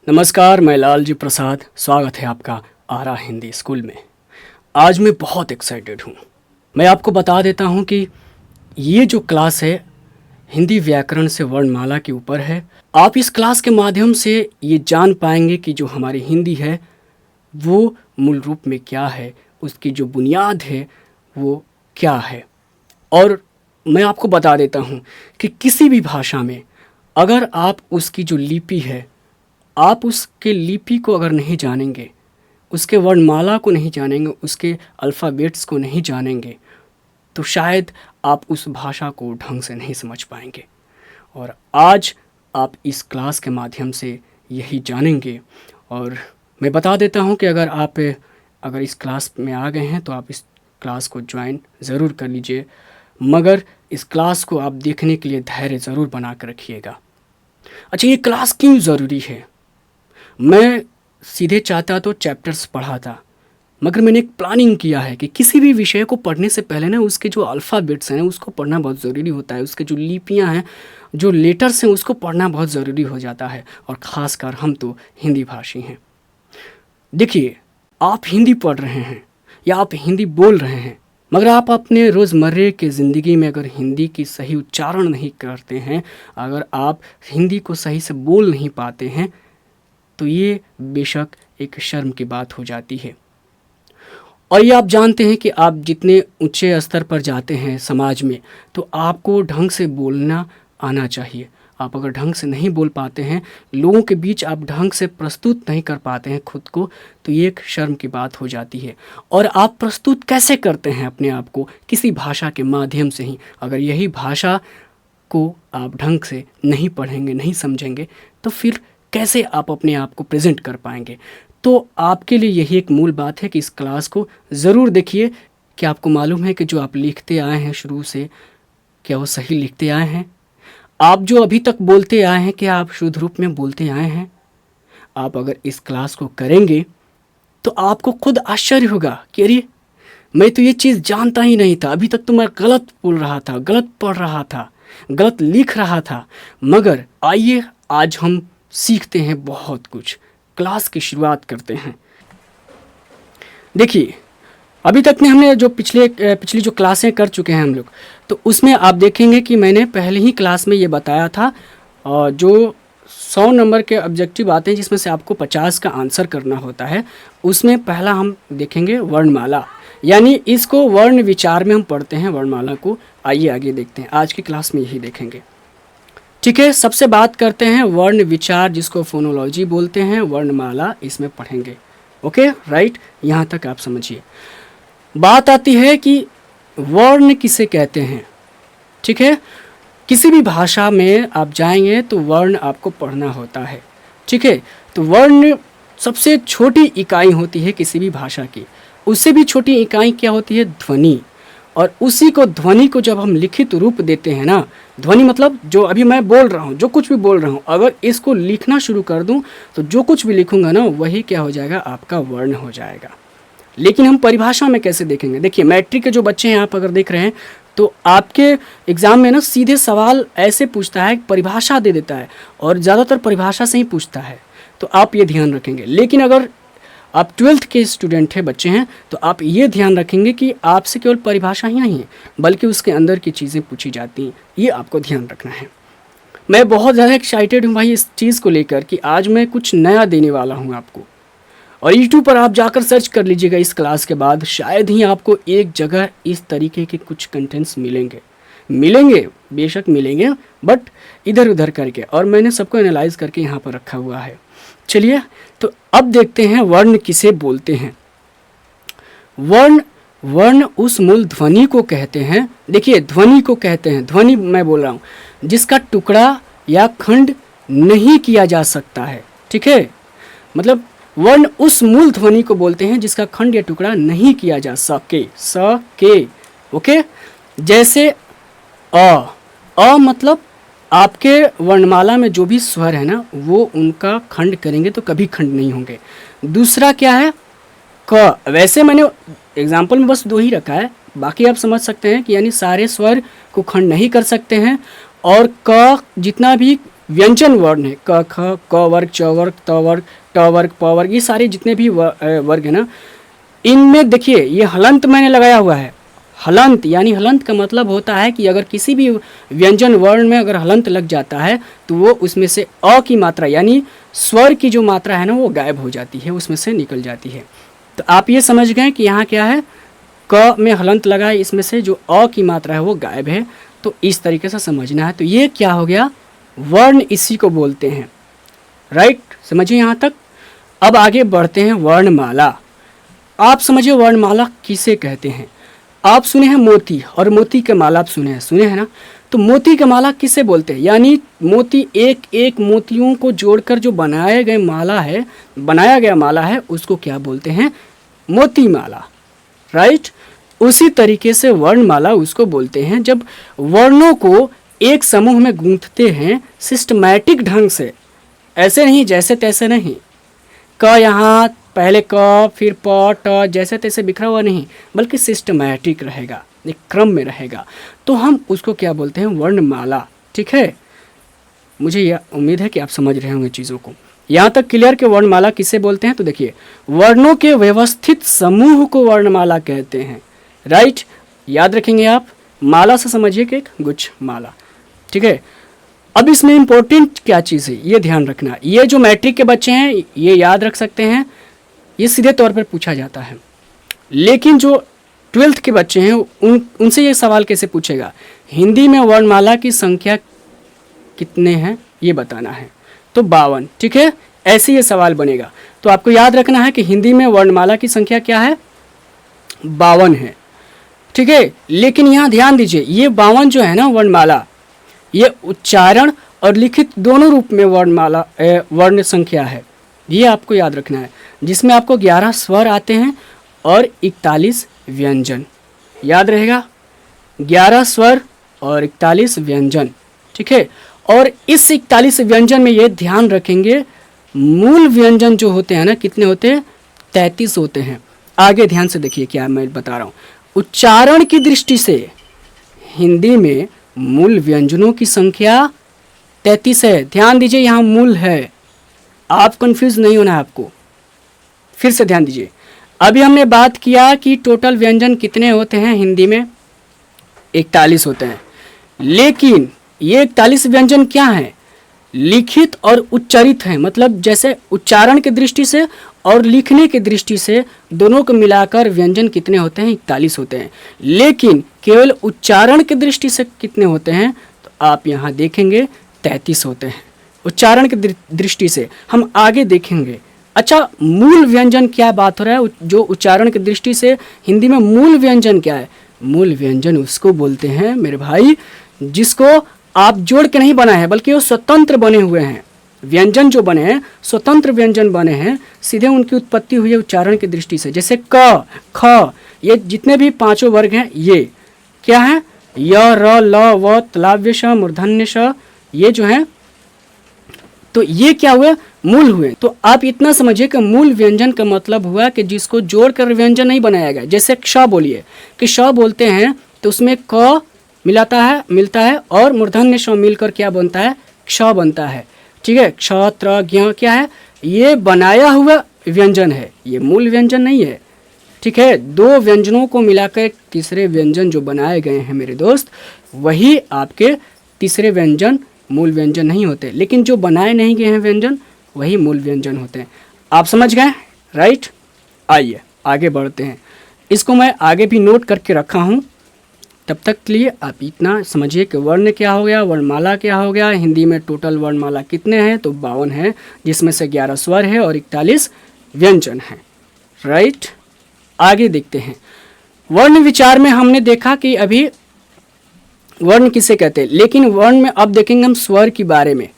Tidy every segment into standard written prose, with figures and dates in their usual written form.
नमस्कार, मैं लालजी प्रसाद। स्वागत है आपका आरा हिंदी स्कूल में। आज मैं बहुत एक्साइटेड हूँ। मैं आपको बता देता हूँ कि ये जो क्लास है हिंदी व्याकरण से वर्णमाला के ऊपर है। आप इस क्लास के माध्यम से ये जान पाएंगे कि जो हमारी हिंदी है वो मूल रूप में क्या है, उसकी जो बुनियाद है वो क्या है। और मैं आपको बता देता हूँ कि किसी भी भाषा में अगर आप उसकी जो लिपि है, आप उसके लिपि को अगर नहीं जानेंगे, उसके वर्णमाला को नहीं जानेंगे, उसके अल्फ़ाबेट्स को नहीं जानेंगे, तो शायद आप उस भाषा को ढंग से नहीं समझ पाएंगे। और आज आप इस क्लास के माध्यम से यही जानेंगे। और मैं बता देता हूं कि अगर इस क्लास में आ गए हैं तो आप इस क्लास को ज्वाइन ज़रूर कर लीजिए, मगर इस क्लास को आप देखने के लिए धैर्य ज़रूर बना कर रखिएगा। अच्छा, ये क्लास क्यों ज़रूरी है? मैं सीधे चाहता तो चैप्टर्स पढ़ा था, मगर मैंने एक प्लानिंग किया है कि किसी भी विषय को पढ़ने से पहले ना उसके जो अल्फ़ाबेट्स हैं उसको पढ़ना बहुत ज़रूरी होता है। उसके जो लिपियां हैं, जो लेटर्स हैं, उसको पढ़ना बहुत ज़रूरी हो जाता है। और ख़ासकर हम तो हिंदी भाषी हैं। देखिए, आप हिंदी पढ़ रहे हैं या आप हिंदी बोल रहे हैं, मगर आप अपने रोज़मर्रे के ज़िंदगी में अगर हिंदी की सही उच्चारण नहीं करते हैं, अगर आप हिंदी को सही से बोल नहीं पाते हैं, तो ये बेशक एक शर्म की बात हो जाती है। और ये आप जानते हैं कि आप जितने ऊंचे स्तर पर जाते हैं समाज में, तो आपको ढंग से बोलना आना चाहिए। आप अगर ढंग से नहीं बोल पाते हैं, लोगों के बीच आप ढंग से प्रस्तुत नहीं कर पाते हैं खुद को, तो ये एक शर्म की बात हो जाती है। और आप प्रस्तुत कैसे करते हैं अपने आप को? किसी भाषा के माध्यम से ही। अगर यही भाषा को आप ढंग से नहीं पढ़ेंगे, नहीं समझेंगे, तो फिर कैसे आप अपने आप को प्रेजेंट कर पाएंगे? तो आपके लिए यही एक मूल बात है कि इस क्लास को ज़रूर देखिए। क्या आपको मालूम है कि जो आप लिखते आए हैं शुरू से, क्या वो सही लिखते आए हैं? आप जो अभी तक बोलते आए हैं, क्या आप शुद्ध रूप में बोलते आए हैं? आप अगर इस क्लास को करेंगे तो आपको खुद आश्चर्य होगा कि अरे, मैं तो ये चीज़ जानता ही नहीं था। अभी तक तो मैं गलत बोल रहा था, गलत पढ़ रहा था, गलत लिख रहा था। मगर आइए आज हम सीखते हैं बहुत कुछ। क्लास की शुरुआत करते हैं। देखिए, अभी तक में हमने जो पिछली जो क्लासें कर चुके हैं हम लोग, तो उसमें आप देखेंगे कि मैंने पहले ही क्लास में ये बताया था, जो 100 नंबर के ऑब्जेक्टिव आते हैं जिसमें से आपको 50 का आंसर करना होता है, उसमें पहला हम देखेंगे वर्णमाला, यानी इसको वर्ण विचार में हम पढ़ते हैं वर्णमाला को। आइए आगे देखते हैं, आज की क्लास में यही देखेंगे। ठीक है, सबसे बात करते हैं वर्ण विचार, जिसको फोनोलॉजी बोलते हैं, वर्णमाला इसमें पढ़ेंगे। ओके, राइट, यहाँ तक आप समझिए। बात आती है कि वर्ण किसे कहते हैं। ठीक है, किसी भी भाषा में आप जाएंगे तो वर्ण आपको पढ़ना होता है। ठीक है, तो वर्ण सबसे छोटी इकाई होती है किसी भी भाषा की। उससे भी छोटी इकाई क्या होती है? ध्वनि। और उसी को, ध्वनि को जब हम लिखित रूप देते हैं ना, ध्वनि मतलब जो अभी मैं बोल रहा हूँ, जो कुछ भी बोल रहा हूँ, अगर इसको लिखना शुरू कर दूँ तो जो कुछ भी लिखूंगा ना वही क्या हो जाएगा? आपका वर्ण हो जाएगा। लेकिन हम परिभाषा में कैसे देखेंगे? देखिए, मैट्रिक के जो बच्चे हैं, आप अगर देख रहे हैं तो आपके एग्ज़ाम में ना सीधे सवाल ऐसे पूछता है, परिभाषा दे देता है, और ज़्यादातर परिभाषा से ही पूछता है। तो आप ये ध्यान रखेंगे। लेकिन अगर आप 12th के स्टूडेंट हैं, बच्चे हैं, तो आप ये ध्यान रखेंगे कि आपसे केवल परिभाषा ही नहीं है, बल्कि उसके अंदर की चीज़ें पूछी जाती हैं। ये आपको ध्यान रखना है। मैं बहुत ज़्यादा एक्साइटेड हूँ भाई इस चीज़ को लेकर कि आज मैं कुछ नया देने वाला हूँ आपको। और यूट्यूब पर आप जाकर सर्च कर लीजिएगा इस क्लास के बाद, शायद ही आपको एक जगह इस तरीके के कुछ कंटेंट्स मिलेंगे, बेशक मिलेंगे, बट इधर उधर करके। और मैंने सबको एनालाइज करके यहाँ पर रखा हुआ है। चलिए, तो अब देखते हैं वर्ण किसे बोलते हैं। वर्ण उस मूल ध्वनि को कहते हैं। देखिए, ध्वनि को कहते हैं, ध्वनि मैं बोल रहा हूँ, जिसका टुकड़ा या खंड नहीं किया जा सकता है। ठीक है, मतलब वर्ण उस मूल ध्वनि को बोलते हैं जिसका खंड या टुकड़ा नहीं किया जा सके। ओके, जैसे अ मतलब आपके वर्णमाला में जो भी स्वर है ना, वो उनका खंड करेंगे तो कभी खंड नहीं होंगे। दूसरा क्या है? क। वैसे मैंने एग्जाम्पल में बस 2 ही रखा है, बाकी आप समझ सकते हैं कि यानी सारे स्वर को खंड नहीं कर सकते हैं। और क जितना भी व्यंजन वर्ण है, क ख क वर्ग, च वर्ग, त वर्ग, ट वर्ग, प वर्ग, ये सारे जितने भी वर्ग है ना, इनमें देखिए ये हलंत मैंने लगाया हुआ है। हलंत यानी हलंत का मतलब होता है कि अगर किसी भी व्यंजन वर्ण में अगर हलंत लग जाता है तो वो उसमें से अ की मात्रा यानी स्वर की जो मात्रा है ना वो गायब हो जाती है, उसमें से निकल जाती है। तो आप ये समझ गए कि यहाँ क्या है, क में हलंत लगा है, इसमें से जो अ की मात्रा है वो गायब है। तो इस तरीके से समझना है। तो ये क्या हो गया, वर्ण इसी को बोलते हैं। राइट, समझिए यहाँ तक। अब आगे बढ़ते हैं वर्णमाला। आप समझिए वर्णमाला किसे कहते हैं। आप सुने हैं मोती, और मोती का माला आप सुने हैं ना। तो मोती का माला किसे बोलते हैं, यानी मोती एक एक मोतियों को जोड़कर जो बनाया गया माला है उसको क्या बोलते हैं, मोती माला। राइट, उसी तरीके से वर्णमाला उसको बोलते हैं जब वर्णों को एक समूह में गूंथते हैं सिस्टमैटिक ढंग से, ऐसे नहीं जैसे तैसे नहीं, क यहाँ पहले क फिर प ट जैसे तैसे बिखरा हुआ नहीं, बल्कि सिस्टमैटिक रहेगा, एक क्रम में रहेगा, तो हम उसको क्या बोलते हैं, वर्णमाला। ठीक है, मुझे यह उम्मीद है कि आप समझ रहे होंगे चीज़ों को। यहाँ तक क्लियर कि वर्णमाला किसे बोलते हैं। तो देखिए, वर्णों के व्यवस्थित समूह को वर्णमाला कहते हैं। राइट, याद रखेंगे आप, माला से समझिए कि एक गुच्छ माला। ठीक है, अब इसमें इंपॉर्टेंट क्या चीज़ है ये ध्यान रखना। ये जो मैट्रिक के बच्चे हैं ये याद रख सकते हैं, ये सीधे तौर पर पूछा जाता है। लेकिन जो 12th के बच्चे हैं उनसे ये सवाल कैसे पूछेगा, हिंदी में वर्णमाला की संख्या कितने हैं ये बताना है, तो 52। ठीक है, ऐसे ये सवाल बनेगा। तो आपको याद रखना है कि हिंदी में वर्णमाला की संख्या क्या है, 52 है। ठीक है, लेकिन यहाँ ध्यान दीजिए, ये 52 जो है ना वर्णमाला, ये उच्चारण और लिखित दोनों रूप में वर्ण संख्या है, ये आपको याद रखना है, जिसमें आपको 11 स्वर आते हैं और 41 व्यंजन। याद रहेगा, 11 स्वर और 41 व्यंजन। ठीक है, और इस 41 व्यंजन में ये ध्यान रखेंगे, मूल व्यंजन जो होते हैं ना कितने होते हैं, 33 होते हैं। आगे ध्यान से देखिए क्या मैं बता रहा हूँ। उच्चारण की दृष्टि से हिंदी में मूल व्यंजनों की संख्या 33 है। ध्यान दीजिए, यहाँ मूल है, आप कंफ्यूज नहीं होना है आपको। फिर से ध्यान दीजिए, अभी हमने बात किया कि टोटल व्यंजन कितने होते हैं हिंदी में, 41 होते हैं। लेकिन ये 41 व्यंजन क्या हैं, लिखित और उच्चारित हैं। मतलब जैसे उच्चारण की दृष्टि से और लिखने की दृष्टि से दोनों को मिलाकर व्यंजन कितने होते हैं, 41 होते हैं। लेकिन केवल उच्चारण की दृष्टि से कितने होते हैं, तो आप यहाँ देखेंगे 33 होते हैं उच्चारण की दृष्टि से। हम आगे देखेंगे। अच्छा, मूल व्यंजन क्या बात हो रहा है, जो उच्चारण की दृष्टि से हिंदी में मूल व्यंजन क्या है, मूल व्यंजन उसको बोलते हैं मेरे भाई जिसको आप जोड़ के नहीं बनाए हैं, बल्कि वो स्वतंत्र बने हुए हैं। व्यंजन जो बने हैं स्वतंत्र व्यंजन बने हैं, सीधे उनकी उत्पत्ति हुई है उच्चारण की दृष्टि से। जैसे क ख, ये जितने भी पांचों वर्ग हैं ये क्या है, य र ल व तलाव्य श मूर्धन्य श, ये जो है तो ये क्या हुए, मूल हुए। तो आप इतना समझिए कि मूल व्यंजन का मतलब हुआ कि जिसको जोड़कर व्यंजन नहीं बनाया गया। जैसे क्ष बोलिए कि श बोलते हैं तो उसमें क मिलता है और मूर्धन्य श मिलकर क्या बनता है, क्ष बनता है। ठीक है, क्ष त्र ज्ञ क्या है, ये बनाया हुआ व्यंजन है, ये मूल व्यंजन नहीं है। ठीक है, दो व्यंजनों को मिलाकर तीसरे व्यंजन जो बनाए गए हैं मेरे दोस्त, वही आपके तीसरे व्यंजन मूल व्यंजन नहीं होते। लेकिन जो बनाए नहीं गए हैं व्यंजन वही मूल व्यंजन होते हैं। आप समझ गए, राइट। आइए आगे बढ़ते हैं। इसको मैं आगे भी नोट करके रखा हूँ, तब तक के लिए आप इतना समझिए कि वर्ण क्या हो गया, वर्णमाला क्या हो गया। हिंदी में टोटल वर्णमाला कितने हैं, तो 52 है, जिसमें से 11 स्वर है और 41 व्यंजन है। राइट, आगे देखते हैं। वर्ण विचार में हमने देखा कि अभी वर्ण किसे कहते हैं, लेकिन वर्ण में अब देखेंगे हम स्वर के बारे में।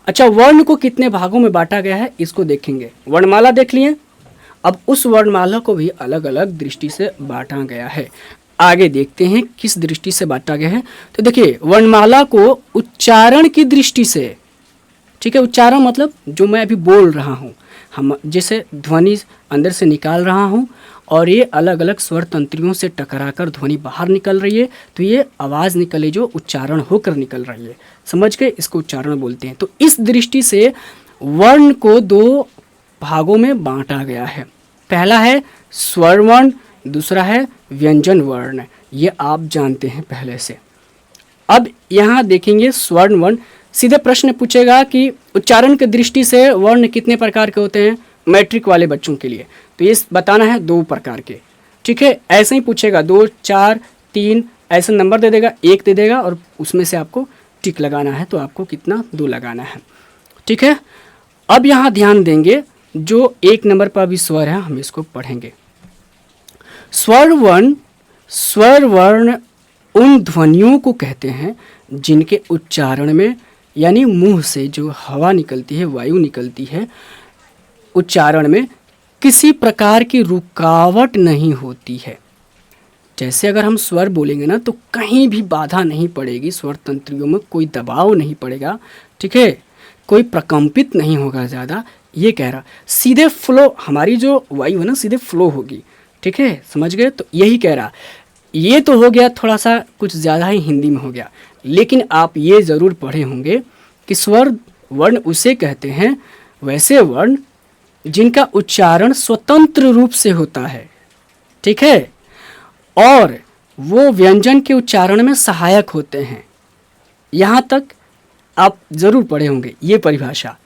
अच्छा, वर्ण को कितने भागों में बांटा गया है इसको देखेंगे। वर्णमाला देख लिए, अब उस वर्णमाला को भी अलग अलग दृष्टि से बांटा गया है। आगे देखते हैं किस दृष्टि से बांटा गया है। तो देखिए, वर्णमाला को उच्चारण की दृष्टि से, ठीक है, उच्चारण मतलब जो मैं अभी बोल रहा हूँ, हम जैसे ध्वनि अंदर से निकाल रहा हूँ और ये अलग अलग स्वर तंत्रियों से टकराकर ध्वनि बाहर निकल रही है, तो ये आवाज़ निकले जो उच्चारण होकर निकल रही है। समझ गए, इसको उच्चारण बोलते हैं। तो इस दृष्टि से वर्ण को दो भागों में बांटा गया है। पहला है स्वर वर्ण, दूसरा है व्यंजन वर्ण। ये आप जानते हैं पहले से। अब यहाँ देखेंगे स्वर्ण वर्ण। सीधे प्रश्न पूछेगा कि उच्चारण की दृष्टि से वर्ण कितने प्रकार के होते हैं मैट्रिक वाले बच्चों के लिए, तो ये बताना है 2 प्रकार के। ठीक है, ऐसे ही पूछेगा 2, 4, 3 ऐसे नंबर दे देगा, 1 दे देगा और उसमें से आपको टिक लगाना है, तो आपको कितना 2 लगाना है। ठीक है, अब यहाँ ध्यान देंगे जो 1 नंबर पर भी स्वर है हम इसको पढ़ेंगे। स्वर वर्ण उन ध्वनियों को कहते हैं जिनके उच्चारण में यानी मुंह से जो हवा निकलती है, वायु निकलती है, उच्चारण में किसी प्रकार की रुकावट नहीं होती है। जैसे अगर हम स्वर बोलेंगे ना तो कहीं भी बाधा नहीं पड़ेगी, स्वर तंत्रियों में कोई दबाव नहीं पड़ेगा। ठीक है, कोई प्रकंपित नहीं होगा ज़्यादा, ये कह रहा। सीधे फ्लो, हमारी जो वायु है ना सीधे फ्लो होगी। ठीक है, समझ गए, तो यही कह रहा। ये तो हो गया थोड़ा सा कुछ ज़्यादा ही हिंदी में हो गया, लेकिन आप ये ज़रूर पढ़े होंगे कि स्वर वर्ण उसे कहते हैं वैसे वर्ण जिनका उच्चारण स्वतंत्र रूप से होता है। ठीक है, और वो व्यंजन के उच्चारण में सहायक होते हैं। यहाँ तक आप ज़रूर पढ़े होंगे ये परिभाषा।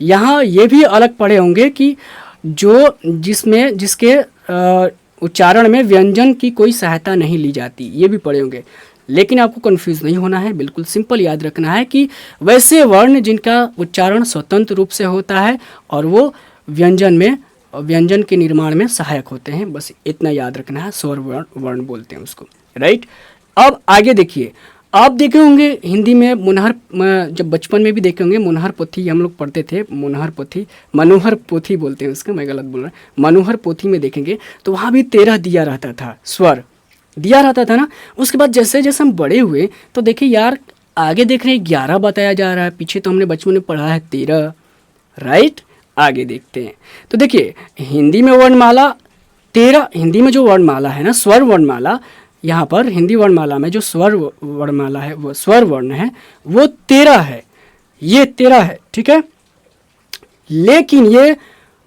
यहाँ ये भी अलग पढ़े होंगे कि जो जिसके उच्चारण में व्यंजन की कोई सहायता नहीं ली जाती, ये भी पढ़े होंगे। लेकिन आपको कंफ्यूज नहीं होना है, बिल्कुल सिंपल याद रखना है कि वैसे वर्ण जिनका उच्चारण स्वतंत्र रूप से होता है और वो व्यंजन के निर्माण में सहायक होते हैं, बस इतना याद रखना है। स्वर वर्ण बोलते हैं उसको, राइट। अब आगे देखिए, आप देखे होंगे हिंदी में मुनहर, जब बचपन में भी देखे होंगे मुनहर पोथी हम लोग पढ़ते थे। मनोहर पोथी बोलते हैं उसका, मैं गलत बोल रहा हूँ। मनोहर पोथी में देखेंगे तो वहाँ भी 13 दिया रहता था, स्वर दिया रहता था ना। उसके बाद जैसे जैसे हम बड़े हुए तो देखिए यार आगे देख रहे हैं 11 बताया जा रहा है, पीछे तो हमने बचपन में पढ़ा है 13, राइट। आगे देखते हैं तो देखिए हिंदी में वर्णमाला 13, हिंदी में जो वर्णमाला है ना स्वर वर्णमाला, यहाँ पर हिंदी वर्णमाला में जो स्वर वर्णमाला है वो स्वर वर्ण है वो 13 है, ये 13 है। ठीक है, लेकिन ये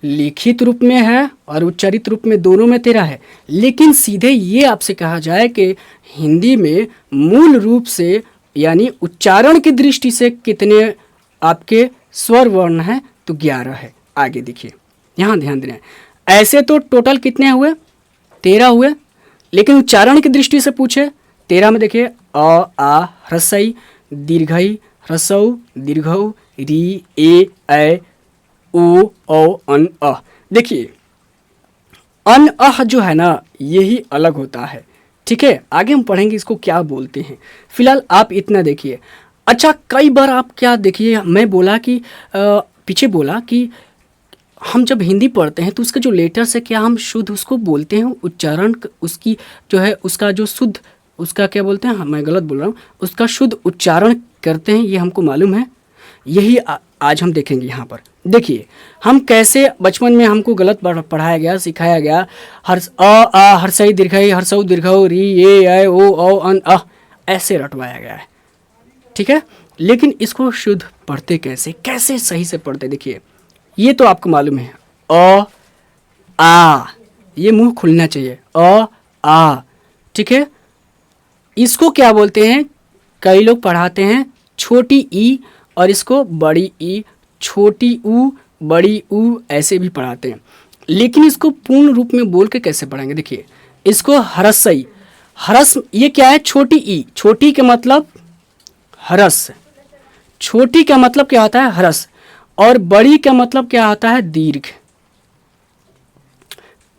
लिखित रूप में है और उच्चारित रूप में दोनों में 13 है। लेकिन सीधे ये आपसे कहा जाए कि हिंदी में मूल रूप से यानी उच्चारण की दृष्टि से कितने आपके स्वर वर्ण हैं, तो 11 है। आगे देखिए, यहाँ ध्यान देना है। ऐसे तो टोटल कितने हुए, 13 हुए, लेकिन उच्चारण की दृष्टि से पूछे 13 में देखिए अ, आ, ह्रस्वई, दीर्घई, ह्रस्व, दीर्घौ, री, ए, ऐ, ओ, औ, अन, अ। देखिए अन अह जो है ना यही अलग होता है। ठीक है, आगे हम पढ़ेंगे इसको क्या बोलते हैं, फिलहाल आप इतना देखिए। अच्छा, कई बार आप क्या देखिए, मैं बोला कि पीछे बोला कि हम जब हिंदी पढ़ते हैं तो उसके जो लेटर्स है क्या हम शुद्ध उसको बोलते हैं, उच्चारण उसकी जो है उसका जो शुद्ध उसका क्या बोलते हैं, मैं गलत बोल रहा हूँ, उसका शुद्ध उच्चारण करते हैं, ये हमको मालूम है। यही आज हम देखेंगे। यहाँ पर देखिए हम कैसे बचपन में हमको गलत पढ़ाया गया, सिखाया गया, हर्षई दीर्घई, हर्षौ दीर्घौ, री, ए, ऐ, ओ, औ, अन, अ, ऐसे रटवाया गया है। ठीक है, लेकिन इसको शुद्ध पढ़ते कैसे सही से पढ़ते, देखिए ये तो आपको मालूम है अ, आ, ये मुंह खुलना चाहिए, अ, आ। ठीक है, इसको क्या बोलते हैं, कई लोग पढ़ाते हैं छोटी ई और इसको बड़ी ई, छोटी ऊ, बड़ी ऊ, ऐसे भी पढ़ाते हैं। लेकिन इसको पूर्ण रूप में बोल के कैसे पढ़ेंगे, देखिए इसको हरसई, हरस ये क्या है, छोटी ई, छोटी का मतलब हरस, छोटी का मतलब क्या होता है हरस, और बड़ी का मतलब क्या आता है दीर्घ।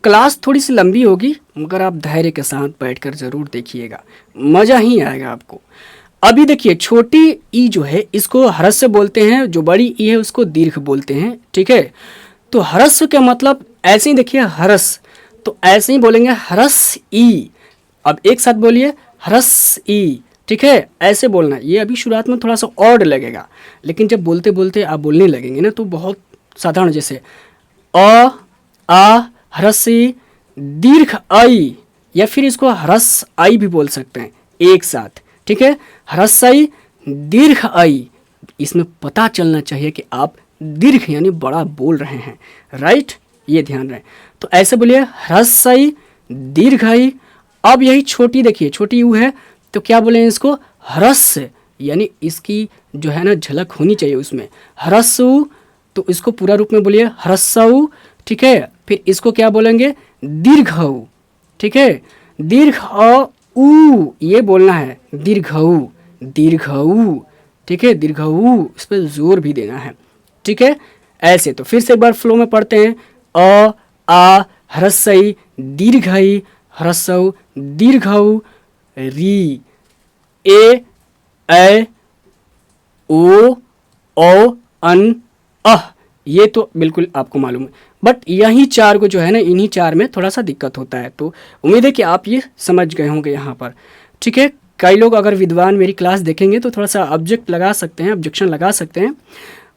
क्लास थोड़ी सी लंबी होगी मगर आप धैर्य के साथ बैठकर ज़रूर देखिएगा, मज़ा ही आएगा आपको। अभी देखिए छोटी ई जो है इसको ह्रस्व बोलते हैं, जो बड़ी ई है उसको दीर्घ बोलते हैं। ठीक है, तो ह्रस्व का मतलब ऐसे ही देखिए हरस, तो ऐसे ही बोलेंगे हरस ई। अब एक साथ बोलिए हरस ई। ठीक है, ऐसे बोलना। ये अभी शुरुआत में थोड़ा सा ऑड लगेगा, लेकिन जब बोलते बोलते आप बोलने लगेंगे ना तो बहुत साधारण, जैसे अ, आ, ह्रस्वी, दीर्घ आई, या फिर इसको ह्रस्व आई भी बोल सकते हैं एक साथ, ठीक है। ह्रस्व आई, दीर्घ आई, इसमें पता चलना चाहिए कि आप दीर्घ यानी बड़ा बोल रहे हैं, राइट, ये ध्यान रहे। तो ऐसे बोलिए ह्रस्व आई, दीर्घ आई। अब यही छोटी देखिए, छोटी यू है तो क्या बोलें इसको, ह्रस्व, यानी इसकी जो है ना झलक होनी चाहिए उसमें, ह्रस्व, तो इसको पूरा रूप में बोलिए ह्रस्व, ठीक है। फिर इसको क्या बोलेंगे, दीर्घ, ठीक है, दीर्घ ऊ, ये बोलना है दीर्घऊ, दीर्घऊ, ठीक है, दीर्घऊ, इस पर जोर भी देना है, ठीक है। ऐसे तो फिर से एक बार फ्लो में पढ़ते हैं, अ आ ह्रस्व दीर्घई, ह्रस्व दीर्घऊ, री, ए ऐ ओ औ अन अह, ये तो बिल्कुल आपको मालूम है, बट यही चार को जो है ना, इन्हीं चार में थोड़ा सा दिक्कत होता है। तो उम्मीद है कि आप ये समझ गए होंगे यहाँ पर, ठीक है। कई लोग अगर विद्वान मेरी क्लास देखेंगे तो थोड़ा सा ऑब्जेक्शन लगा सकते हैं,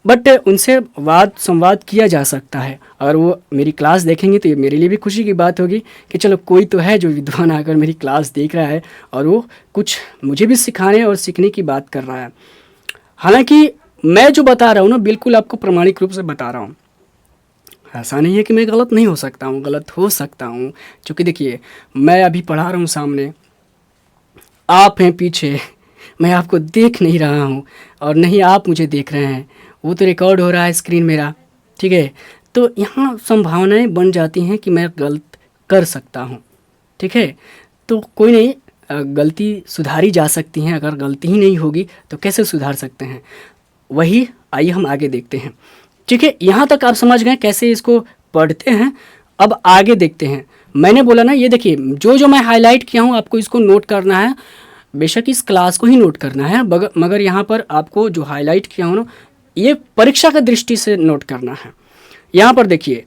बट उनसे वाद संवाद किया जा सकता है। अगर वो मेरी क्लास देखेंगे तो ये मेरे लिए भी खुशी की बात होगी कि चलो कोई तो है जो विद्वान आकर मेरी क्लास देख रहा है और वो कुछ मुझे भी सिखाने और सीखने की बात कर रहा है। हालांकि मैं जो बता रहा हूँ ना, बिल्कुल आपको प्रामाणिक रूप से बता रहा हूँ। ऐसा नहीं है कि मैं गलत नहीं हो सकता हूँ, गलत हो सकता हूँ, क्योंकि देखिए मैं अभी पढ़ा रहा हूँ सामने, आप हैं पीछे, मैं आपको देख नहीं रहा हूँ और नहीं आप मुझे देख रहे हैं, वो तो रिकॉर्ड हो रहा है स्क्रीन मेरा, ठीक है। तो यहाँ संभावनाएं बन जाती हैं कि मैं गलत कर सकता हूँ, ठीक है। तो कोई नहीं, गलती सुधारी जा सकती हैं, अगर गलती ही नहीं होगी तो कैसे सुधार सकते हैं, वही आइए हम आगे देखते हैं, ठीक है। यहाँ तक आप समझ गए कैसे इसको पढ़ते हैं। अब आगे देखते हैं। मैंने बोला ना, ये देखिए जो जो मैं हाईलाइट किया हूँ आपको इसको नोट करना है, बेशक इस क्लास को ही नोट करना है, मगर यहाँ पर आपको जो हाईलाइट किया हूँ ना, ये परीक्षा की दृष्टि से नोट करना है। यहाँ पर देखिए,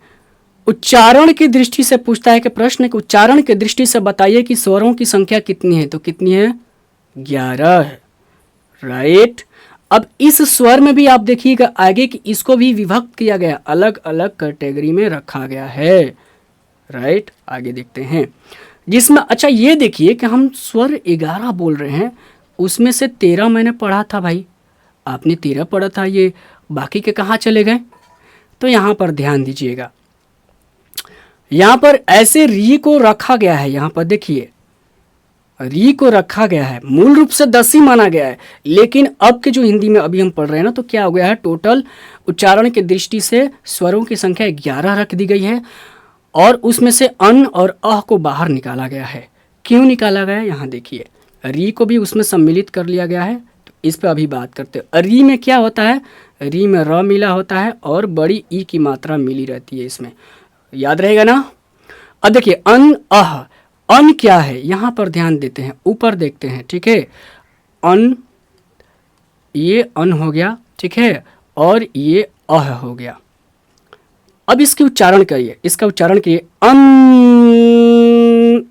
उच्चारण की दृष्टि से पूछता है कि प्रश्न के उच्चारण की दृष्टि से बताइए कि स्वरों की संख्या कितनी है, तो कितनी है, 11 है, राइट। अब इस स्वर में भी आप देखिएगा आगे कि इसको भी विभक्त किया गया, अलग अलग कैटेगरी में रखा गया है, राइट। आगे देखते हैं जिसमें, अच्छा ये देखिए कि हम स्वर 11 बोल रहे हैं, उसमें से 13 मैंने पढ़ा था भाई, आपने 13 पढ़ा था, ये बाकी के कहाँ चले गए। तो यहाँ पर ध्यान दीजिएगा, यहाँ पर ऐसे री को रखा गया है, यहाँ पर देखिए री को रखा गया है, मूल रूप से 10 ही माना गया है, लेकिन अब के जो हिंदी में अभी हम पढ़ रहे हैं ना, तो क्या हो गया है, टोटल उच्चारण की दृष्टि से स्वरों की संख्या 11 रख दी गई है और उसमें से अन और अह को बाहर निकाला गया है। क्यों निकाला गया है, यहाँ देखिए, री को भी उसमें सम्मिलित कर लिया गया है, तो इस पर अभी बात करते हैं। री में क्या होता है, री में र मिला होता है और बड़ी ई की मात्रा मिली रहती है, इसमें याद रहेगा ना। अब देखिए अन अह, अन क्या है, यहाँ पर ध्यान देते हैं, ऊपर देखते हैं, ठीक है। अन, ये अन हो गया, ठीक है, और ये अह हो गया। अब इसकी उच्चारण करिए, इसका उच्चारण करिए, अन,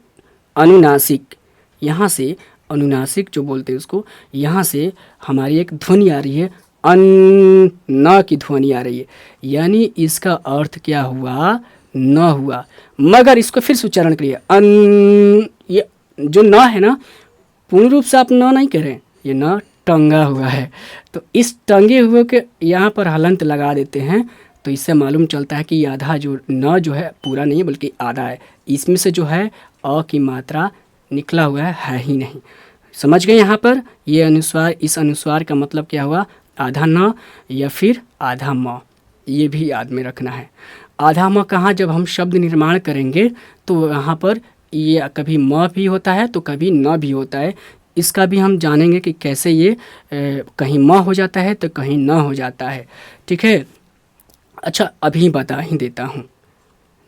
अनुनासिक, यहाँ से अनुनासिक जो बोलते हैं उसको, यहाँ से हमारी एक ध्वनि आ रही है, अन, न की ध्वनि आ रही है, यानी इसका अर्थ क्या हुआ, न हुआ। मगर इसको फिर से उच्चारण करिए, अन, ये जो न है ना, पूर्ण रूप से आप न नहीं कह रहे हैं, ये न टंगा हुआ है, तो इस टंगे हुए के यहाँ पर हलंत लगा देते हैं, तो इससे मालूम चलता है कि ये आधा जो न जो है पूरा नहीं है बल्कि आधा है, इसमें से जो है अ की मात्रा निकला हुआ है ही नहीं। समझ गए यहाँ पर, ये अनुस्वार, इस अनुस्वार का मतलब क्या हुआ, आधा न या फिर आधा म, ये भी याद में रखना है। आधा म कहाँ, जब हम शब्द निर्माण करेंगे तो यहाँ पर ये कभी म भी होता है तो कभी न भी होता है, इसका भी हम जानेंगे कि कैसे ये कहीं म हो जाता है तो कहीं न हो जाता है, ठीक है। अच्छा अभी बता ही देता हूँ,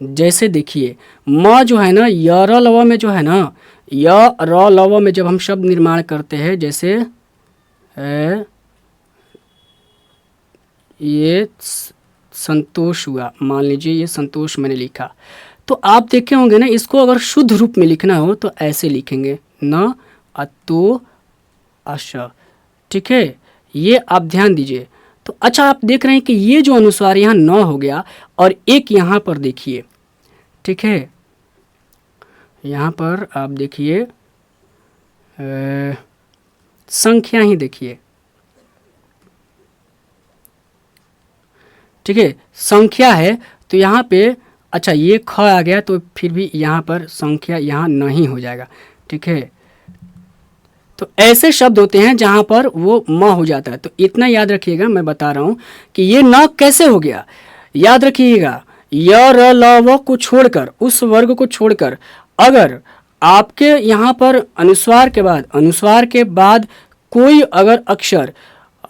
जैसे देखिए म जो है ना, य र लव में जो है ना, य र लव में जब हम शब्द निर्माण करते हैं, जैसे ये संतोष हुआ, मान लीजिए ये संतोष मैंने लिखा, तो आप देखे होंगे ना, इसको अगर शुद्ध रूप में लिखना हो तो ऐसे लिखेंगे, न अतो अश, ठीक है, ये आप ध्यान दीजिए। तो अच्छा आप देख रहे हैं कि ये जो अनुस्वार यहाँ न हो गया और एक यहाँ पर देखिए, ठीक है, यहाँ पर आप देखिए संख्या ही देखिए, ठीक है, संख्या है तो यहाँ पे अच्छा ये ख आ गया तो फिर भी यहाँ पर संख्या यहाँ नहीं हो जाएगा, ठीक है। तो ऐसे शब्द होते हैं जहाँ पर वो म हो जाता है। तो इतना याद रखिएगा, मैं बता रहा हूँ कि ये न कैसे हो गया। याद रखिएगा, य र ल व को छोड़कर, उस वर्ग को छोड़कर अगर आपके यहाँ पर अनुस्वार के बाद कोई अगर अक्षर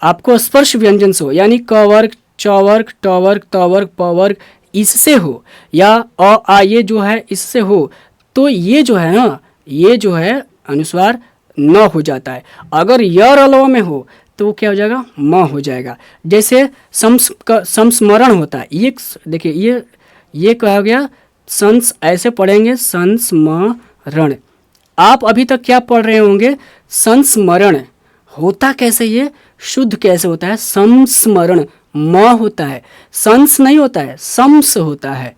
आपको स्पर्श व्यंजन से हो, यानी क वर्ग, च वर्ग, ट वर्ग, त वर्ग, प वर्ग इससे हो, या अ आ ये जो है इससे हो, तो ये जो है ना, ये जो है अनुस्वार न हो जाता है। अगर य र ल में हो तो वो क्या हो जाएगा, म हो जाएगा। जैसे संस्मरण होता है, ये देखिए ये क्या हो गया, ऐसे पढ़ेंगे संस्मरण। आप अभी तक क्या पढ़ रहे होंगे, संस्मरण होता कैसे, ये शुद्ध कैसे होता है, संस्मरण म होता है, संस नहीं होता है, संस होता है।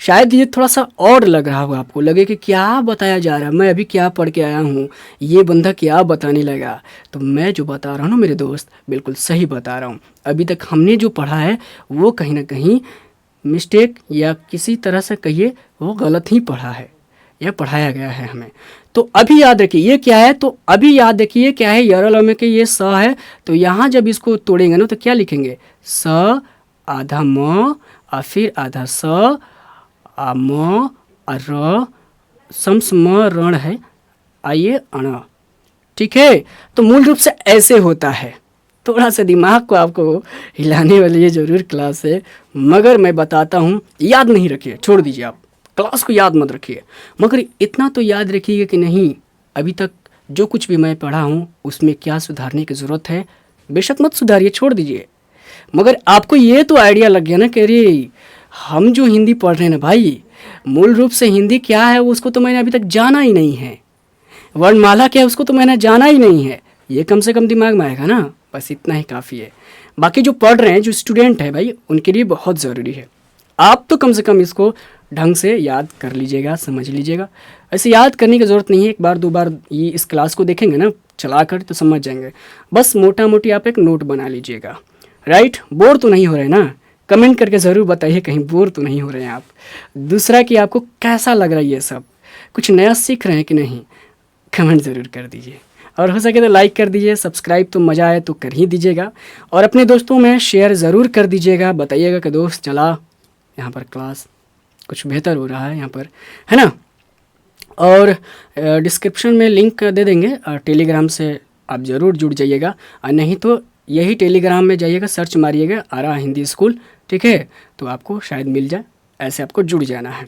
शायद ये थोड़ा सा और लग रहा होगा, आपको लगे कि क्या बताया जा रहा है, मैं अभी क्या पढ़ के आया हूँ, ये बंदा क्या बताने लगा। तो मैं जो बता रहा हूँ ना मेरे दोस्त, बिल्कुल सही बता रहा हूँ। अभी तक हमने जो पढ़ा है वो कहीं ना कहीं मिस्टेक या किसी तरह से कहिए वो गलत ही पढ़ा है या पढ़ाया गया है हमें। तो अभी याद रखिए ये क्या है, तो अभी याद रखिए क्या है, यरल में के ये स है, तो यहाँ जब इसको तोड़ेंगे ना तो क्या लिखेंगे, स आधा म और फिर आधा स आ म र संस्मरण है, आइए अण, ठीक है। तो मूल रूप से ऐसे होता है। थोड़ा सा दिमाग को आपको हिलाने वाली ये ज़रूर क्लास है, मगर मैं बताता हूँ, याद नहीं रखिए, छोड़ दीजिए, आप क्लास को याद मत रखिए, मगर इतना तो याद रखिएगा कि नहीं अभी तक जो कुछ भी मैं पढ़ा हूँ उसमें क्या सुधारने की ज़रूरत है। बेशक मत सुधारिए, छोड़ दीजिए, मगर आपको ये तो आइडिया लग गया ना कि अरे हम जो हिंदी पढ़ रहे हैं ना भाई, मूल रूप से हिंदी क्या है उसको तो मैंने अभी तक जाना ही नहीं है, वर्णमाला क्या है उसको तो मैंने जाना ही नहीं है। ये कम से कम दिमाग में आएगा ना, बस इतना ही काफ़ी है। बाकी जो पढ़ रहे हैं, जो स्टूडेंट है भाई, उनके लिए बहुत ज़रूरी है। आप तो कम से कम इसको ढंग से याद कर लीजिएगा, समझ लीजिएगा। ऐसे याद करने की ज़रूरत नहीं है, एक बार दो बार ये इस क्लास को देखेंगे ना चला कर तो समझ जाएंगे। बस मोटा मोटी आप एक नोट बना लीजिएगा, राइट। बोर तो नहीं हो रहे ना, कमेंट करके ज़रूर बताइए कहीं बोर तो नहीं हो रहे हैं आप। दूसरा कि आपको कैसा लग रहा है, ये सब कुछ नया सीख रहे हैं कि नहीं, कमेंट ज़रूर कर दीजिए, और हो सके तो लाइक कर दीजिए, सब्सक्राइब तो मज़ा आए तो कर ही दीजिएगा, और अपने दोस्तों में शेयर ज़रूर कर दीजिएगा। बताइएगा कि दोस्त चला यहाँ पर क्लास कुछ बेहतर हो रहा है यहाँ पर, है ना। और डिस्क्रिप्शन में लिंक दे देंगे, टेलीग्राम से आप ज़रूर जुड़ जाइएगा, और नहीं तो यही टेलीग्राम में जाइएगा, सर्च मारिएगा आरा हिंदी स्कूल, ठीक है, तो आपको शायद मिल जाए। ऐसे आपको जुड़ जाना है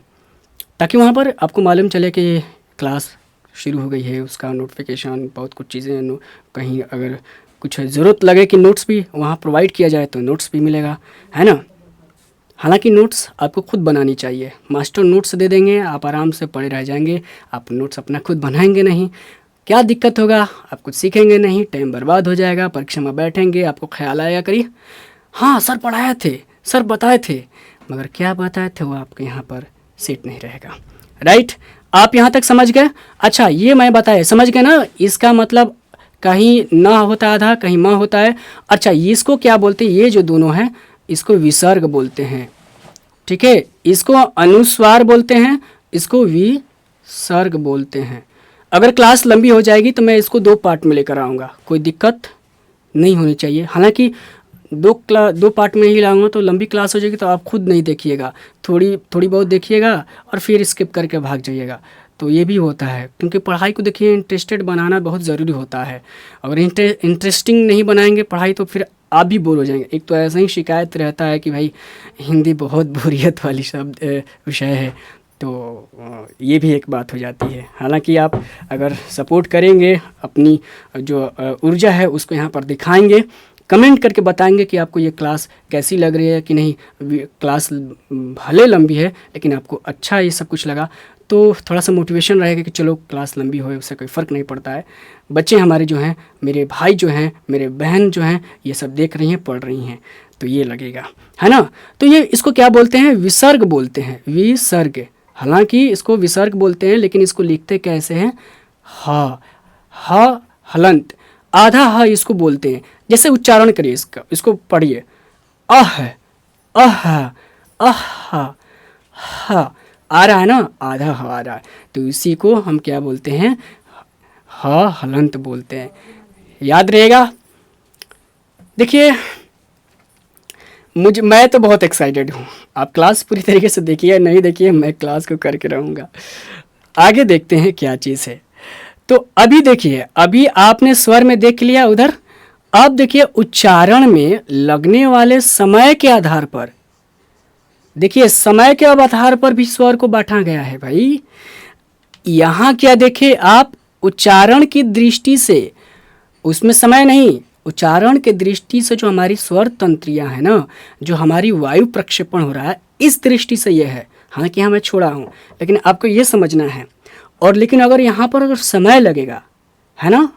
ताकि वहाँ पर आपको मालूम चले कि क्लास शुरू हो गई है, उसका नोटिफिकेशन, बहुत कुछ चीज़ें, कहीं अगर कुछ ज़रूरत लगे कि नोट्स भी वहाँ प्रोवाइड किया जाए तो नोट्स भी मिलेगा, है ना। हालांकि नोट्स आपको खुद बनानी चाहिए, मास्टर नोट्स दे देंगे, आप आराम से पढ़े रह जाएंगे। आप नोट्स अपना खुद बनाएंगे नहीं, क्या दिक्कत होगा, आप कुछ सीखेंगे नहीं, टाइम बर्बाद हो जाएगा। परीक्षा में बैठेंगे आपको ख्याल आएगा करिए हाँ सर पढ़ाए थे, सर बताए थे, मगर क्या बताए थे वो आपके यहाँ पर सेट नहीं रहेगा, राइट। आप यहाँ तक समझ गए। अच्छा ये मैं बताए समझ गए ना, इसका मतलब कहीं ना होता है आधा, कहीं माँ होता है। अच्छा इसको क्या बोलते हैं, ये जो दोनों हैं इसको विसर्ग बोलते हैं, ठीक है। इसको अनुस्वार बोलते हैं, इसको विसर्ग बोलते हैं। अगर क्लास लंबी हो जाएगी तो मैं इसको 2 पार्ट में लेकर आऊँगा, कोई दिक्कत नहीं होनी चाहिए। हालांकि 2 पार्ट में ही लाऊंगा तो लंबी क्लास हो जाएगी, तो आप खुद नहीं देखिएगा, थोड़ी बहुत देखिएगा और फिर स्किप करके भाग जाइएगा। तो ये भी होता है, क्योंकि पढ़ाई को देखिए इंटरेस्टेड बनाना बहुत ज़रूरी होता है। अगर इंटरेस्टिंग नहीं बनाएंगे पढ़ाई तो फिर आप भी बोर हो जाएंगे। एक तो ऐसा ही शिकायत रहता है कि भाई हिंदी बहुत बोरियत वाली शब्द विषय है, तो ये भी एक बात हो जाती है। हालांकि आप अगर सपोर्ट करेंगे, अपनी जो ऊर्जा है उसको यहाँ पर दिखाएंगे, कमेंट करके बताएंगे कि आपको ये क्लास कैसी लग रही है कि नहीं। क्लास भले लंबी है लेकिन आपको अच्छा ये सब कुछ लगा तो थोड़ा सा मोटिवेशन रहेगा कि चलो क्लास लंबी हो उससे कोई फ़र्क नहीं पड़ता है। बच्चे हमारे जो हैं, मेरे भाई जो हैं, मेरे बहन जो हैं, ये सब देख रही हैं, पढ़ रही हैं, तो ये लगेगा, है ना। तो ये इसको क्या बोलते हैं, विसर्ग बोलते हैं, विसर्ग, हालांकि इसको विसर्ग बोलते हैं, लेकिन इसको लिखते कैसे हैं? ह, ह हलंत, आधा ह इसको बोलते हैं। जैसे उच्चारण करिए इसका, इसको पढ़िए, अह अह अह ह, आ रहा है ना, आधा ह आ रहा है, तो इसी को हम क्या बोलते हैं? ह हलंत बोलते हैं। याद रहेगा। देखिए मैं तो बहुत एक्साइटेड हूँ। आप क्लास पूरी तरीके से देखिए, नहीं देखिए, मैं क्लास को करके रहूँगा। आगे देखते हैं क्या चीज़ है। तो अभी देखिए, अभी आपने स्वर में देख लिया उधर। अब देखिए उच्चारण में लगने वाले समय के आधार पर, देखिए समय के अब आधार पर भी स्वर को बांटा गया है भाई। यहाँ क्या देखे आप, उच्चारण की दृष्टि से, उसमें समय नहीं, उच्चारण के दृष्टि से जो हमारी स्वर तंत्रियाँ हैं ना, जो हमारी वायु प्रक्षेपण हो रहा है, इस दृष्टि से यह है। हालांकि यहाँ मैं छोड़ा हूँ, लेकिन आपको ये समझना है। और लेकिन अगर यहाँ पर अगर समय लगेगा, है ना,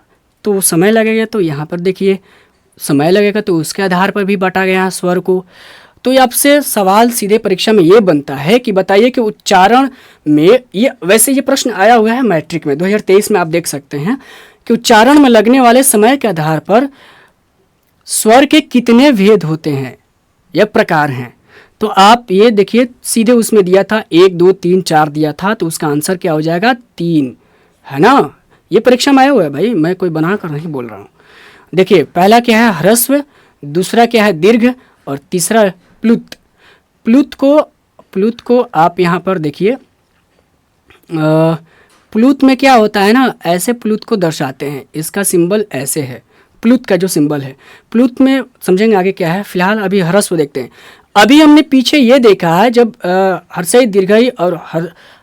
तो समय लगेगा, तो यहाँ पर देखिए समय लगेगा, तो उसके आधार पर भी बांटा गया है स्वर को। तो ये आपसे सवाल सीधे परीक्षा में ये बनता है कि बताइए कि उच्चारण में, ये वैसे ये प्रश्न आया हुआ है मैट्रिक में 2023 में, आप देख सकते हैं कि उच्चारण में लगने वाले समय के आधार पर स्वर के कितने भेद होते हैं या प्रकार हैं। तो आप ये देखिए, सीधे उसमें दिया था 1 2 3 4 दिया था, तो उसका आंसर क्या हो जाएगा? 3, है ना। ये परीक्षा में आया हुआ है भाई, मैं कोई बना कर नहीं बोल रहा हूँ। देखिए पहला क्या है? ह्रस्व, दूसरा क्या है? दीर्घ, और तीसरा प्लुत। प्लुत को आप यहाँ पर देखिए, प्लुत में क्या होता है ना, ऐसे प्लुत को दर्शाते हैं, इसका सिंबल ऐसे है, प्लुत का जो सिंबल है। प्लुत में समझेंगे आगे क्या है। फिलहाल अभी ह्रस्व देखते हैं। अभी हमने पीछे ये देखा है, जब हर्षई दीर्घई और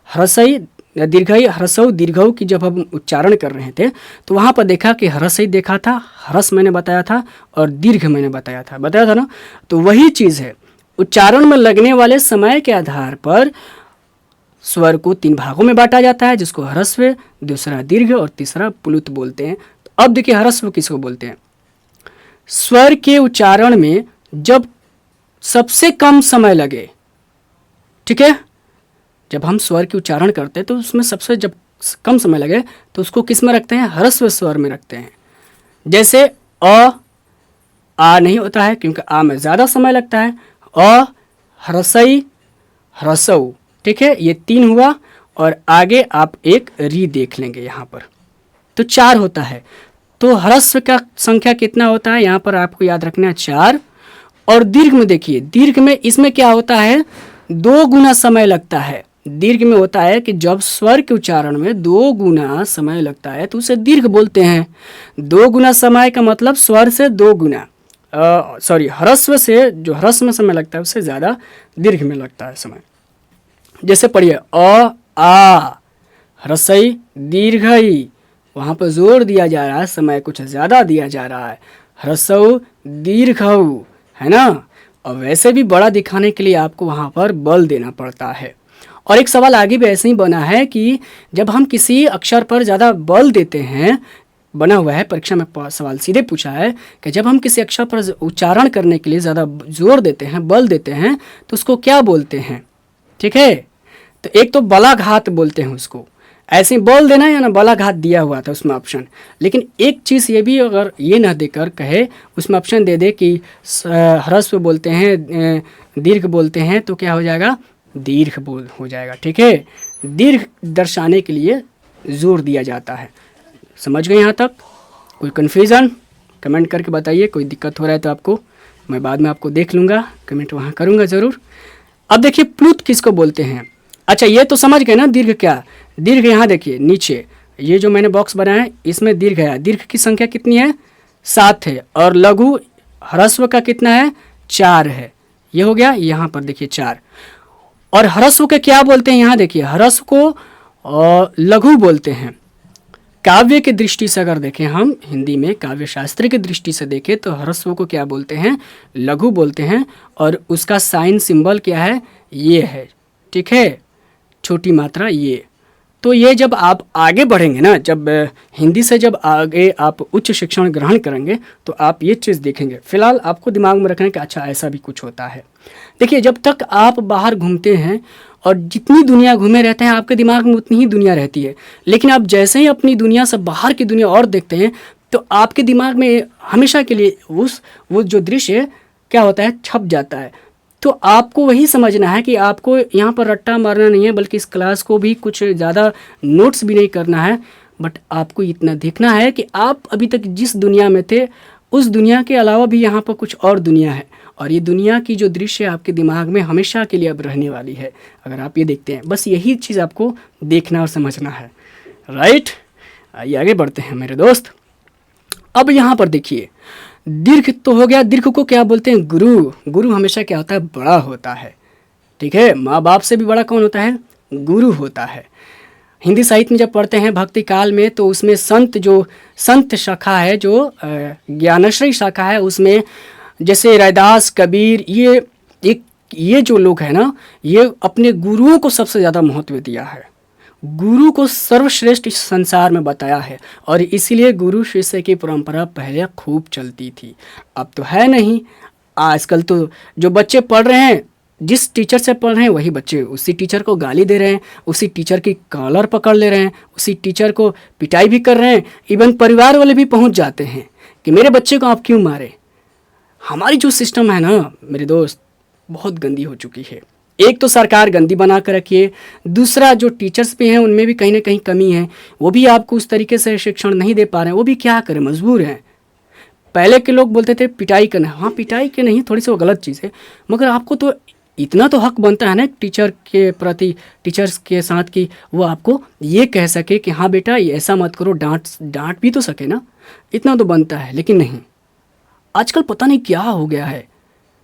ह्रस्वई दीर्घई ह्रस्व दीर्घऊ की जब हम उच्चारण कर रहे थे, तो वहाँ पर देखा कि ह्रस्वई देखा था, ह्रस मैंने बताया था, और दीर्घ मैंने बताया था ना। तो वही चीज़ है, उच्चारण में लगने वाले समय के आधार पर स्वर को 3 भागों में बांटा जाता है, जिसको ह्रस्व, दूसरा दीर्घ, और तीसरा प्लुत बोलते हैं। तो अब देखिए ह्रस्व किसको बोलते हैं? स्वर के उच्चारण में जब सबसे कम समय लगे, ठीक है, जब हम स्वर की उच्चारण करते हैं तो उसमें सबसे जब कम समय लगे, तो उसको किस में रखते हैं? ह्रस्व स्वर में रखते हैं। जैसे आ नहीं होता है, क्योंकि आ में ज़्यादा समय लगता है। ह्रस्वई ह्रस्व, ठीक है, ये 3 हुआ, और आगे आप एक री देख लेंगे यहाँ पर, तो 4 होता है। तो ह्रस्व का संख्या कितना होता है यहाँ पर आपको याद रखना है, 4। और दीर्घ में देखिए, दीर्घ में इसमें क्या होता है? 2 गुना समय लगता है। दीर्घ में होता है कि जब स्वर के उच्चारण में 2 गुना समय लगता है, तो उसे दीर्घ बोलते हैं। 2 गुना समय का मतलब स्वर से 2 गुना, ह्रस्व से जो ह्रस्व में समय लगता है उससे ज़्यादा दीर्घ में लगता है समय। जैसे पढ़िए, आ ह्रस्वई दीर्घई, वहाँ पर जोर दिया जा रहा है, समय कुछ ज़्यादा दिया जा रहा है। ह्रस्व दीर्घऊ, है ना। और वैसे भी बड़ा दिखाने के लिए आपको वहाँ पर बल देना पड़ता है। और एक सवाल आगे भी ऐसे ही बना है कि जब हम किसी अक्षर पर ज़्यादा बल देते हैं, बना हुआ है परीक्षा में सवाल सीधे पूछा है कि जब हम किसी अक्षर पर उच्चारण करने के लिए ज़्यादा जोर देते हैं, बल देते हैं, तो उसको क्या बोलते हैं? ठीक है, तो एक तो बलाघात बोलते हैं उसको, ऐसे ही बोल देना या ना, बलाघात दिया हुआ था उसमें ऑप्शन। लेकिन एक चीज़ ये भी, अगर ये ना देकर कहे, उसमें ऑप्शन दे दे कि ह्रस्व बोलते हैं, दीर्घ बोलते हैं, तो क्या हो जाएगा? दीर्घ बोल हो जाएगा। ठीक है, दीर्घ दर्शाने के लिए जोर दिया जाता है। समझ गए यहाँ तक? कोई कन्फ्यूज़न कमेंट करके बताइए। कोई दिक्कत हो रहा है तो आपको, मैं बाद में आपको देख लूँगा, कमेंट वहाँ करूँगा ज़रूर। अब देखिए प्लुत किसको बोलते हैं। अच्छा, ये तो समझ गए ना दीर्घ क्या? दीर्घ यहाँ देखिए नीचे, ये जो मैंने बॉक्स बनाया है इसमें दीर्घ है। दीर्घ की संख्या कितनी है? 7 है। और लघु ह्रस्व का कितना है? 4 है। ये हो गया, यहाँ पर देखिए 4। और ह्रस्व के क्या बोलते हैं? यहाँ देखिए, ह्रस्व को लघु बोलते हैं। काव्य की दृष्टि से अगर देखें, हम हिंदी में काव्य शास्त्र की दृष्टि से देखें तो ह्रस्व को क्या बोलते हैं? लघु बोलते हैं। और उसका साइन सिंबल क्या है? ये है। ठीक है, छोटी मात्रा ये। तो ये जब आप आगे बढ़ेंगे ना, जब हिंदी से जब आगे आप उच्च शिक्षण ग्रहण करेंगे, तो आप ये चीज़ देखेंगे। फिलहाल आपको दिमाग में रखना है कि अच्छा ऐसा भी कुछ होता है। देखिए, जब तक आप बाहर घूमते हैं और जितनी दुनिया घूमे रहते हैं आपके दिमाग में उतनी ही दुनिया रहती है। लेकिन आप जैसे ही अपनी दुनिया से बाहर की दुनिया और देखते हैं तो आपके दिमाग में हमेशा के लिए वो जो दृश्य क्या होता है, छप जाता है। तो आपको वही समझना है कि आपको यहाँ पर रट्टा मारना नहीं है, बल्कि इस क्लास को भी कुछ ज़्यादा नोट्स भी नहीं करना है, बट आपको इतना देखना है कि आप अभी तक जिस दुनिया में थे उस दुनिया के अलावा भी यहाँ पर कुछ और दुनिया है, और ये दुनिया की जो दृश्य आपके दिमाग में हमेशा के लिए अब रहने वाली है। अगर आप ये देखते हैं, बस यही चीज़ आपको देखना और समझना है। राइट, आइए आगे बढ़ते हैं मेरे दोस्त। अब यहाँ पर देखिए, दीर्घ तो हो गया। दीर्घ को क्या बोलते हैं? गुरु। गुरु हमेशा क्या होता है? बड़ा होता है। ठीक है, माँ बाप से भी बड़ा कौन होता है? गुरु होता है। हिंदी साहित्य में जब पढ़ते हैं भक्ति काल में, तो उसमें संत शाखा है, जो ज्ञानश्री शाखा है, उसमें जैसे रैदास, कबीर, ये जो लोग हैं ना, ये अपने गुरुओं को सबसे ज़्यादा महत्व दिया है। गुरु को सर्वश्रेष्ठ इस संसार में बताया है, और इसीलिए गुरु शिष्य की परंपरा पहले खूब चलती थी। अब तो है नहीं। आजकल तो जो बच्चे पढ़ रहे हैं, जिस टीचर से पढ़ रहे हैं वही बच्चे उसी टीचर को गाली दे रहे हैं, उसी टीचर की कॉलर पकड़ ले रहे हैं, उसी टीचर को पिटाई भी कर रहे हैं। इवन परिवार वाले भी पहुंच जाते हैं कि मेरे बच्चे को आप क्यों मारे। हमारी जो सिस्टम है ना मेरे दोस्त, बहुत गंदी हो चुकी है। एक तो सरकार गंदी बना कर रखी है, दूसरा जो टीचर्स भी हैं उनमें भी कहीं ना कहीं कमी है। वो भी आपको उस तरीके से शिक्षण नहीं दे पा रहे हैं। वो भी क्या करें, मजबूर हैं। पहले के लोग बोलते थे पिटाई करना, हाँ पिटाई के नहीं, थोड़ी सी वो गलत चीज़ है, मगर आपको तो इतना तो हक बनता है ना टीचर के प्रति, टीचर्स के साथ, कि वो आपको ये कह सके कि हाँ बेटा ये ऐसा मत करो, डांट भी तो सके ना, इतना तो बनता है। लेकिन नहीं, आजकल पता नहीं क्या हो गया है,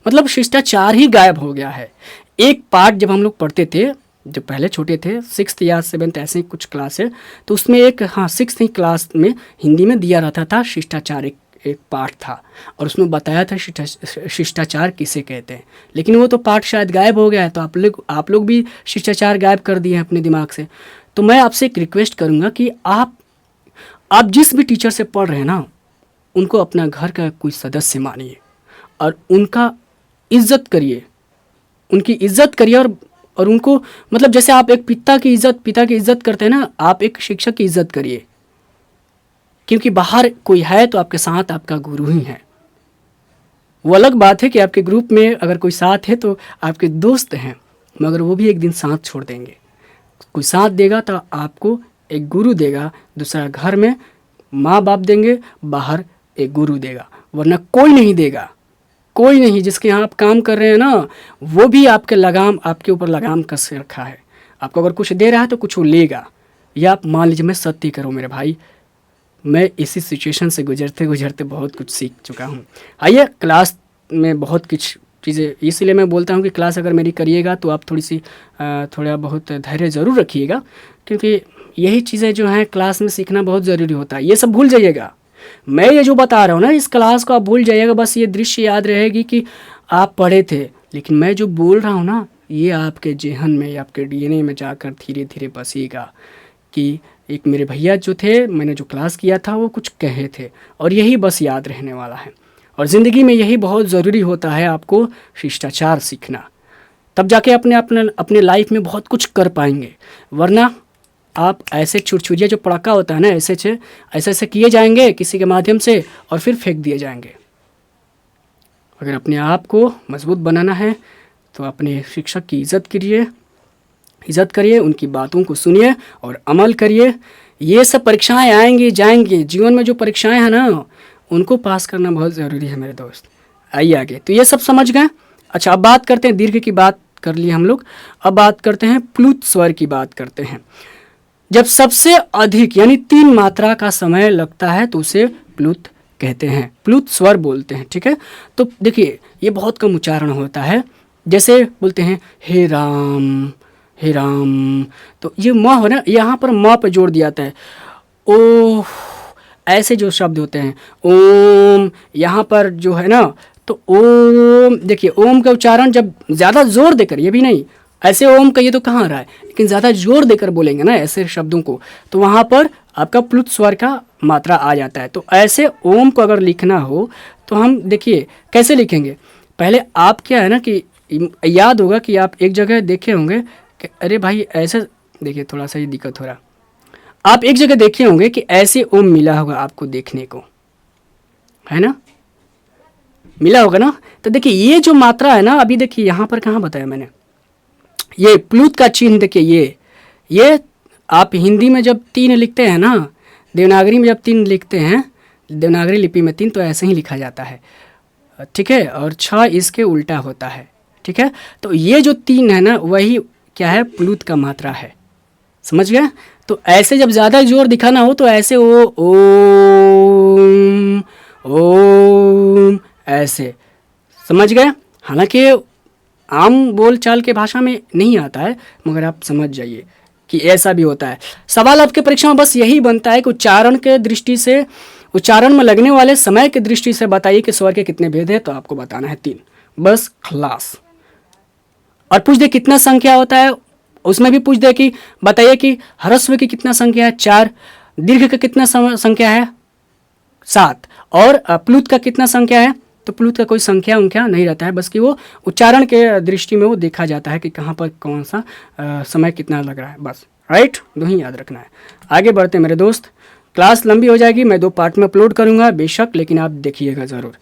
मतलब शिष्टाचार ही गायब हो गया है। एक पार्ट जब हम लोग पढ़ते थे, जब पहले छोटे थे, 6th या 7th ऐसे कुछ क्लास है, तो उसमें एक 6th क्लास में हिंदी में दिया रहता था शिष्टाचार, एक पार्ट था, और उसमें बताया था शिष्टाचार किसे कहते हैं। लेकिन वो तो पार्ट शायद गायब हो गया है, तो आप लोग भी शिष्टाचार गायब कर दिए हैं अपने दिमाग से। तो मैं आपसे एक रिक्वेस्ट करूँगा कि आप जिस भी टीचर से पढ़ रहे हैं ना, उनको अपना घर का कोई सदस्य मानिए और उनका इज्जत करिए, उनकी इज्जत करिए। और उनको, मतलब जैसे आप एक पिता की इज्जत करते हैं ना, आप एक शिक्षक की इज्जत करिए, क्योंकि बाहर कोई है तो आपके साथ आपका गुरु ही है। वो अलग बात है कि आपके ग्रुप में अगर कोई साथ है तो आपके दोस्त हैं, मगर वो भी एक दिन साथ छोड़ देंगे। कोई साथ देगा तो आपको एक गुरु देगा, दूसरा घर में माँ बाप देंगे, बाहर एक गुरु देगा, वरना कोई नहीं देगा। कोई नहीं। जिसके यहाँ आप काम कर रहे हैं ना, वो भी आपके ऊपर लगाम कस रखा है। आपको अगर कुछ दे रहा है तो कुछ वो लेगा। या आप मान लीजिए, मैं सत्य करूँ मेरे भाई, मैं इसी सिचुएशन से गुजरते गुजरते बहुत कुछ सीख चुका हूँ। आइए, क्लास में बहुत कुछ चीज़ें, इसलिए मैं बोलता हूँ कि क्लास अगर मेरी करिएगा तो आप थोड़ा बहुत धैर्य ज़रूर रखिएगा, क्योंकि यही चीज़ें जो हैं क्लास में सीखना बहुत ज़रूरी होता है। ये सब भूल जाइएगा। मैं ये जो बता रहा हूँ ना, इस क्लास को आप भूल जाइएगा, बस ये दृश्य याद रहेगी कि आप पढ़े थे। लेकिन मैं जो बोल रहा हूँ ना, ये आपके जेहन में, आपके डीएनए में जाकर धीरे धीरे बसेगा। कि एक मेरे भैया जो थे, मैंने जो क्लास किया था, वो कुछ कहे थे, और यही बस याद रहने वाला है। और ज़िंदगी में यही बहुत ज़रूरी होता है, आपको शिष्टाचार सीखना, तब जाके अपने लाइफ में बहुत कुछ कर पाएंगे। वरना आप ऐसे छुरछुरिया जो पड़ाका होता है ना, ऐसे किए जाएंगे किसी के माध्यम से, और फिर फेंक दिए जाएंगे। अगर अपने आप को मजबूत बनाना है तो अपने शिक्षक की इज्जत करिए, उनकी बातों को सुनिए और अमल करिए। ये सब परीक्षाएं आएंगी जाएंगी, जीवन में जो परीक्षाएं हैं ना, उनको पास करना बहुत ज़रूरी है मेरे दोस्त। आइए आगे। तो ये सब समझ गए। अच्छा, अब बात करते हैं, दीर्घ की बात कर ली हम लोग, अब बात करते हैं प्लुत स्वर की बात करते हैं। जब सबसे अधिक यानी 3 मात्रा का समय लगता है तो उसे प्लुत कहते हैं, प्लुत स्वर बोलते हैं। ठीक है, तो देखिए ये बहुत कम उच्चारण होता है। जैसे बोलते हैं हे राम, हे राम, तो ये म हो ना, यहाँ पर म पे जोड़ दिया जाता है। ओ, ऐसे जो शब्द होते हैं, ओम, यहाँ पर जो है ना, तो ओम, देखिए ओम का उच्चारण जब ज़्यादा जोर देकर, ये भी नहीं ऐसे ओम कहिए तो कहाँ आ रहा है, लेकिन ज़्यादा जोर देकर बोलेंगे ना ऐसे शब्दों को, तो वहाँ पर आपका प्लुत स्वर का मात्रा आ जाता है। तो ऐसे ओम को अगर लिखना हो तो हम देखिए कैसे लिखेंगे। पहले आप क्या है ना कि याद होगा कि आप एक जगह देखे होंगे अरे भाई ऐसे देखिए, थोड़ा सा ही दिक्कत हो रहा। आप एक जगह देखे होंगे कि ऐसे ओम मिला होगा आपको देखने को, है ना, मिला होगा ना। तो देखिए ये जो मात्रा है ना, अभी देखिए यहाँ पर कहाँ बताया मैंने, ये प्लूत का चिन्ह देखिए, ये आप हिंदी में जब 3 लिखते हैं ना, देवनागरी में जब 3 लिखते हैं, देवनागरी लिपि में 3, तो ऐसे ही लिखा जाता है, ठीक है, और 6 इसके उल्टा होता है, ठीक है। तो ये जो 3 है ना, वही क्या है, प्लूत का मात्रा है, समझ गए। तो ऐसे जब ज़्यादा जोर दिखाना हो तो ऐसे ओम ओम ऐसे, समझ गए। हालांकि आम बोल चाल के भाषा में नहीं आता है, मगर आप समझ जाइए कि ऐसा भी होता है। सवाल आपके परीक्षा में बस यही बनता है कि उच्चारण के दृष्टि से, उच्चारण में लगने वाले समय की दृष्टि से बताइए कि स्वर के कितने भेद है, तो आपको बताना है 3, बस खलास। और पूछ दे कितना संख्या होता है, उसमें भी पूछ दे कि बताइए कि ह्रस्व की कितना संख्या है, 4, दीर्घ का कितना संख्या है, 7, और प्लुत का कितना संख्या है। तो प्लुत का कोई संख्या उनख्या नहीं रहता है, बस कि वो उच्चारण के दृष्टि में वो देखा जाता है कि कहाँ पर कौन सा समय कितना लग रहा है, बस, राइट, 2 ही याद रखना है। आगे बढ़ते हैं मेरे दोस्त, क्लास लंबी हो जाएगी, मैं 2 पार्ट में अपलोड करूँगा बेशक, लेकिन आप देखिएगा ज़रूर।